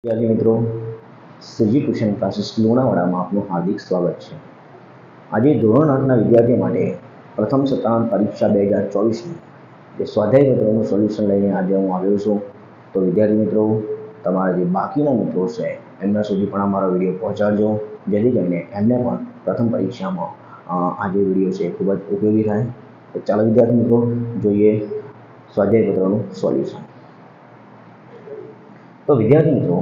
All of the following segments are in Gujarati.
વિદ્યાર્થી મિત્રો, શ્રીજી ટ્યુશન ક્લાસીસ લુણાવાડામાં આપનું હાર્દિક સ્વાગત છે. આજે ધોરણ 8ના વિદ્યાર્થીઓ માટે પ્રથમ સત્રાંત પરીક્ષા 2024ની જે સ્વાધ્યાય પત્રનું સોલ્યુશન લઈને આજે હું આવ્યો છું. તો વિદ્યાર્થી મિત્રો, તમારા જે બાકીના મિત્રો છે એમના સુધી પણ અમારો વિડીયો પહોંચાડજો, જેથી કરીને એમને પણ પ્રથમ પરીક્ષામાં આ જે વિડીયો છે ખૂબ જ ઉપયોગી થાય. તો ચાલો વિદ્યાર્થી મિત્રો, જોઈએ સ્વાધ્યાય પત્રનું સોલ્યુશન. તો વિદ્યાર્થી મિત્રો,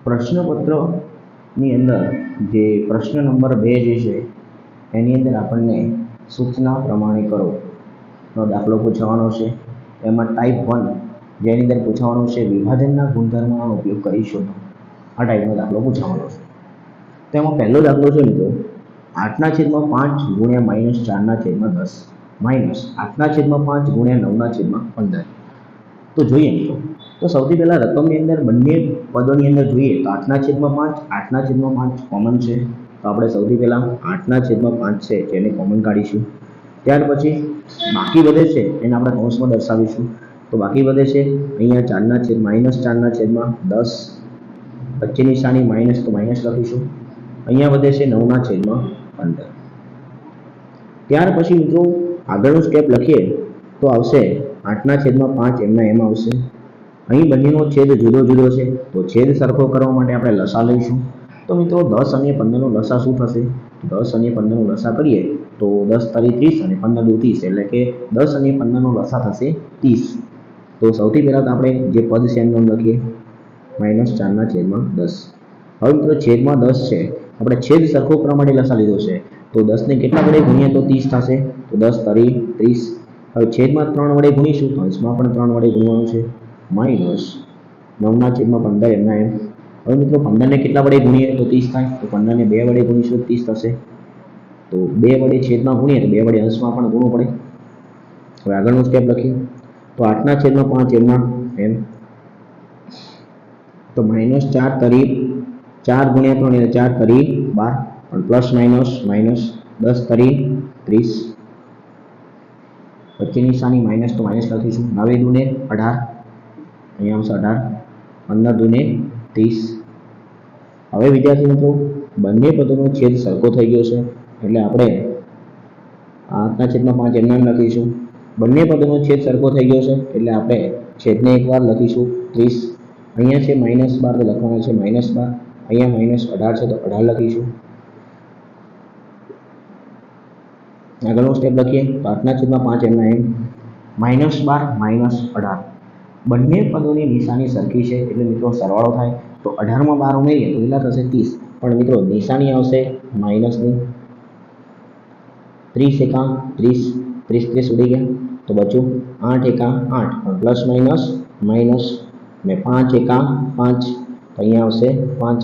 પ્રશ્નપત્રની અંદર જે પ્રશ્ન નંબર 2 જે છે એની અંદર આપણને સૂચના પ્રમાણે કરો નો દાખલો પૂછવાનો છે. એમાં ટાઈપ 1 જેની અંદર પૂછવાનું છે વિભાજનના ગુણધર્મનો ઉપયોગ કરી શોધો. આ ટાઈપનો દાખલો પૂછવાનો છે. તો એમાં પહેલો દાખલો છે મિત્રો, 8/5 ગુણ્યા -4/10 માઇનસ 8/5 ગુણ્યા 9/15. તો જોઈએ મિત્રો, તો સૌથી પહેલાં રકમની અંદર બંને પદોની અંદર જોઈએ તો 8/5 કોમન છે. તો આપણે સૌથી પહેલાં 8/5 છે જેને કોમન કાઢીશું. ત્યાર પછી બાકી વધે છે એને આપણે કૌંસમાં દર્શાવીશું. તો બાકી વધે છે અહીંયા -4/10, વચ્ચે નિશાની માઇનસ તો માઇનસ લખીશું. અહીંયા વધે છે 9/15. ત્યાર પછી મિત્રો આગળનું સ્ટેપ લખીએ તો આવશે 8/5 એમના એમ આવશે. અહીં બંનેનો છેદ જુદો જુદો છે, તો છેદ સરખો કરવા માટે આપણે લસા લઈશું. તો મિત્રો 10 અને 15નો લસા શું થશે? 10 અને 15નો લસા કરીએ તો 10 તારી 30 અને 15 દુ 30, એટલે કે 10 અને 15નો લસા થશે 30. તો સૌથી પહેલાં તો આપણે જે પદ છે એનું નામ લખીએ -4/10. હવે મિત્રો છેદમાં 10 છે, આપણે છેદ સરખો કરવા માટે લસા લીધો છે. તો 10ને કેટલા વડે ગુણીએ તો 30 થશે. તો 10 તારી 30. હવે છેદમાં 3 વડે ગુણીશું તો અંશમાં પણ 3 વડે ગુણવાનું છે. માઇનસ 9/15 એમના એમ. હવે મિત્રો 15ને કેટલા વડે ગુણીએ તો 30 થાય. તો 15ને 2 વડે ગુણીશું 30 થશે. તો 2 વડે છેદમાં ગુણીએ તો 2 વડે અંશમાં પણ ગુણવું પડે. હવે આગળનું સ્ટેપ લખીએ તો 8/5 એમના એમ. તો -4 તરી 4 ગુણ્યા 3 એટલે 4 તરી 12, પણ પ્લસ માઇનસ 10 તરી 30, વચ્ચે નિશાની માઇનસ તો માઇનસ લખીશું. 9 દૂને 18, અહીંયા આવશે 18, 15 દૂને 30. હવે વિદ્યાર્થી મિત્રો, બંને પદોનો છેદ સરખો થઈ ગયો છે, એટલે આપણે 8/5 એમના એમ લખીશું. બંને પદોનો છેદ સરખો થઈ ગયો છે એટલે આપણે છેદને એકવાર લખીશું 30. અહીંયા છે -12 તો લખવાના છે -12, અહીંયા -18 છે તો 18 લખીશું. આગળનો સ્ટેપ લખીએ તો 8/5 એમના એમ. -12 -18, બંને પદોની નિશાની સરખી છે એટલે મિત્રો સરવાળો થાય. તો 18માં 12 ઉમેરીએ તો કેટલા થશે? 30. પણ મિત્રો નિશાની આવશે માઇનસની. 30 એકા 30, 30 ઉડી ગયા તો બચ્યું 8 એકા 8, પણ પ્લસ માઇનસ ને 5 એકા 5, તો અહીંયા આવશે 5.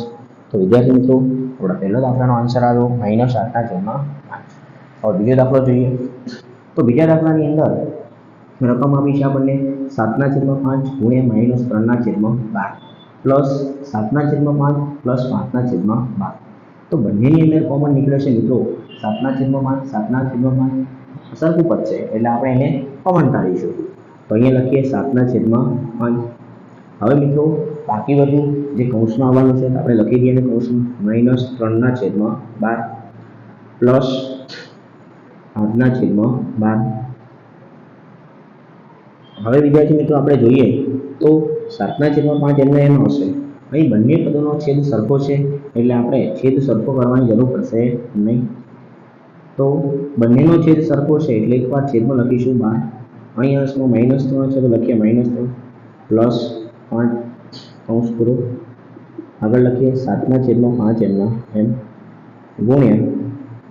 તો વિદ્યાર્થી મિત્રો, આપણા પહેલો દાખલાનો આન્સર આવ્યો -8/5. હવે બીજો દાખલો જોઈએ. તો બીજા દાખલાની અંદર રકમ આપી છે આપણને 7/5 ગુણ્યા -3/12 પ્લસ 7/5 પ્લસ 5/12. તો બંનેની અંદર કોમન નીકળે છે મિત્રો 7/5 સરખું પદ છે એટલે આપણે એને કોમન કાઢીશું. તો અહીંયા લખીએ 7/5. હવે મિત્રો બાકી વધ્યું જે કૌંસમાં આવવાનું છે આપણે લખી દઈએ કૌંસમાં -3/12 પ્લસ 5/12. હવે વિદ્યાર્થી મિત્રો આપણે જોઈએ તો 7/5 એમના એમ આવશે. અહીં બંને પદોનો છેદ સરખો છે એટલે આપણે છેદ સરખો કરવાની જરૂર પડશે નહીં. તો બંનેનો છેદ સરખો છે એટલે એકવાર છેદમાં લખીશું 12. અહીં અંશમાં -3 છે તો લખીએ -3 પ્લસ 5 કૌંસ પૂરો. આગળ લખીએ 7/5 એમના એમ ગુણ્યા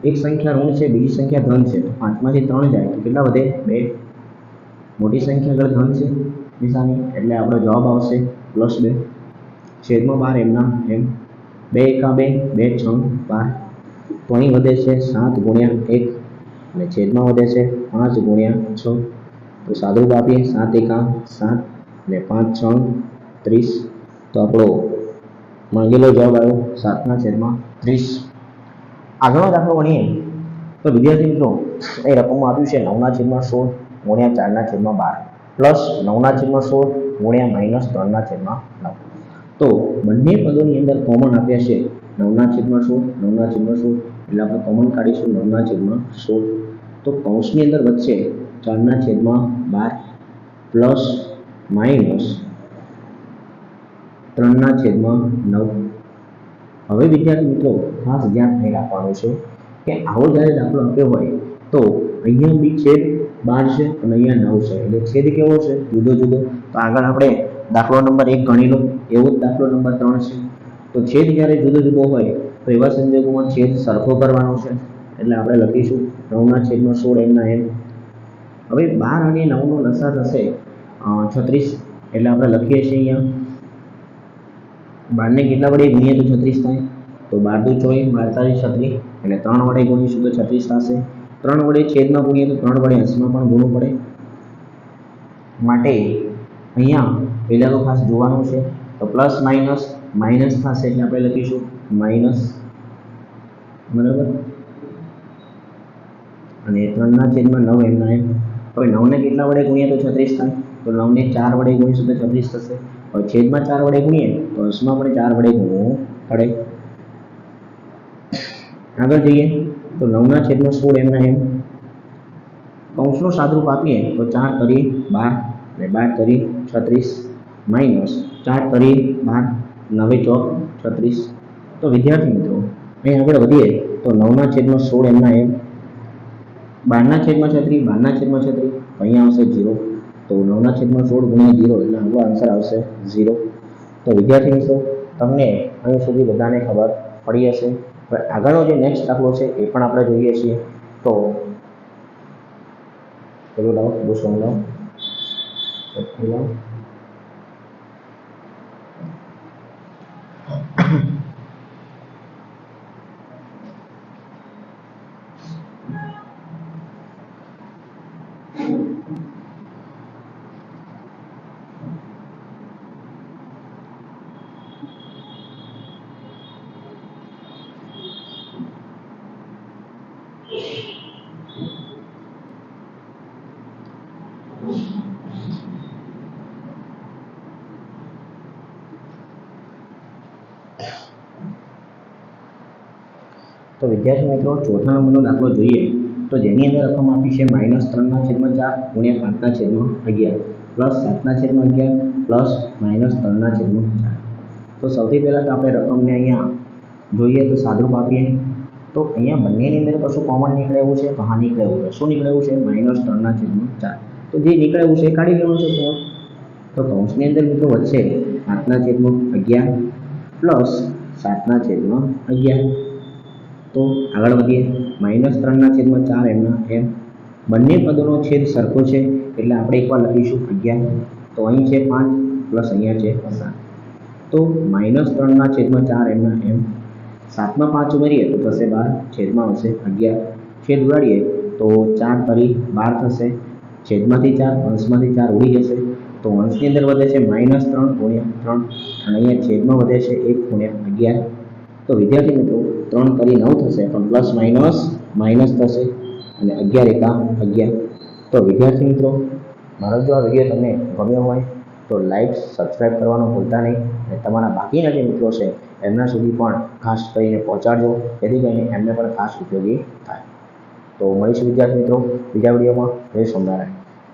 એક સંખ્યા ઋણ છે, બીજી સંખ્યા ધન છે. તો 5માંથી 3 જાય તો કેટલા વધે? 2. મોટી સંખ્યા આગળ ધન છે નિશાની એટલે આપણો જવાબ આવશે +2. છેદમાં 12 એમના એમ. 2 એકા 2, 2 6 12. તો અહીં વધે છે 7 ગુણ્યા 1 અને છેદમાં વધે છે 5 ગુણ્યા 6. તો સાદુરૂપ આપીએ 7 એકા 7 અને 5 6 30. તો આપણો માંગેલો જવાબ આવ્યો 7/30. આગળનો દાખલો ગણીએ તો વિદ્યાર્થી મિત્રો, એ રકમમાં આપ્યું છે 9/16 ગુણ્યા 4/12 પ્લસ 9/16 ગુણ્યા -3/9. તો બંને પદોની અંદર કોમન આપ્યા છે 9/16, 9/16 એટલે આપણે કોમન કાઢીશું 9/16. તો કૌંસની અંદર વધશે 4/12 પ્લસ માઇનસ 3/9. હવે વિદ્યાર્થી મિત્રો ખાસ ધ્યાન અહીં રાખવાનું છે કે આવો જ્યારે દાખલો આપ્યો હોય તો અહીંયા બી છેદ 12 છે અને અહીંયા 9 છે, એટલે છેદ કેવો છે? જુદો જુદો. તો આગળ આપણે દાખલો નંબર 1 ગણી લો, એવો જ દાખલો નંબર 3 છે. તો છેદ જ્યારે જુદો જુદો હોય તો એવા સંજોગોમાં છેદ સરખો કરવાનો છે, એટલે આપણે લખીશું 9/16 એમના એમ. હવે 12 અને 9નો લસા થશે 36, એટલે આપણે લખીએ છીએ અહીંયા 12 ને કેટલા વડે ગુણીએ તો 36 થાય? તો 12 × 2 = 24, 36, એટલે 3 વડે ગુણીશું તો 36 થશે. 3 વડે છેદમાં ગુણીએ તો 3 વડે અંશમાં પણ ગુણવું પડે. માટે અહીંયા પહેલાં તો ખાસ જોવાનું છે, તો પ્લસ માઇનસ માઇનસ થશે એટલે આપણે લખીશું માઇનસ, બરાબર. અને 3/9 એમના એમ. હવે 9 ને કેટલા વડે ગુણીએ તો 36 થાય? તો 9 ને 4 વડે ગુણીશું તો 36 થશે. હવે છેદમાં 4 વડે ગુણીએ તો અંશમાં પણ 4 વડે ગુણવું પડે. આગળ જઈએ તો 9/16 એમના એમ. કૌંસનું સાદુરૂપ આપીએ તો 4 તરી 12 અને 12 તરી 36 માઇનસ 4 તરી 12, 9 ચોક 36. તો વિદ્યાર્થી મિત્રો અહીં આગળ વધીએ તો 9/16 એમના એમ. 12/36, 12/36 અહીંયા આવશે 0. તો 9/16 ગુણ્યા 0 એટલે આપણો આન્સર આવશે 0. તો વિદ્યાર્થી મિત્રો તમને અહીં સુધી બધાને ખબર પડી હશે. હવે આગળનો જે નેક્સ્ટ દાખલો છે એ પણ આપણે જોઈએ છીએ. તો પેલો લાવો, દોસ્તો લાવો, લાવો. તો વિદ્યાર્થી મિત્રો ચોથા નંબરનો દાખલો જોઈએ તો જેની અંદર રકમ આપી છે -3/4 ગુણ્યા 5/11 પ્લસ 7/11 પ્લસ -3/4. તો સૌથી પહેલાં તો આપણે રકમને અહીંયા જોઈએ તો સાદુરૂપ આપીએ તો અહીંયા બંનેની અંદર કશું કોમન નીકળે એવું છે? તો હા, નીકળે એવું છે. શું નીકળે એવું છે? -3/4. તો જે નીકળે એવું છે એ કાઢી લેવાનું છે. તો કૌંસની અંદર મિત્રો વધશે 8/11 પ્લસ 7/11. તો આગળ વધીએ -3/4 એમના એમ. બંને પદોનો છેદ સરખો છે એટલે આપણે એકવાર લખીશું 11. તો અહીં છે 5 પ્લસ અહીંયા છે 7. તો -3/4 એમના એમ. 7માં 5 ઉમેરીએ તો થશે 12, છેદમાં આવશે 11. છેદ ઉડાડીએ તો 4 તરી 12 થશે. છેદમાંથી 4, અંશમાંથી 4 ઉડી જશે. તો અંશની અંદર વધે છે -3 ગુણ્યા 3 અને અહીંયા છેદમાં વધે છે 1 ગુણ્યા 11. તો વિદ્યાર્થી મિત્રો 3 તરી 9 થશે, પણ પ્લસ માઇનસ માઇનસ થશે અને 11 એકા 11. તો વિદ્યાર્થી મિત્રો મારો જો આ વિડીયો તમને ગમ્યો હોય તો લાઈક, સબસ્ક્રાઈબ કરવાનું ભૂલતા નહીં અને તમારા બાકીના જે મિત્રો છે એમના સુધી પણ ખાસ કરીને પહોંચાડજો, જેથી કરીને એમને પણ ખાસ ઉપયોગી થાય. તો મળીશું વિદ્યાર્થી મિત્રો બીજા વિડીયોમાં. જય સ્વામિનારાયણ.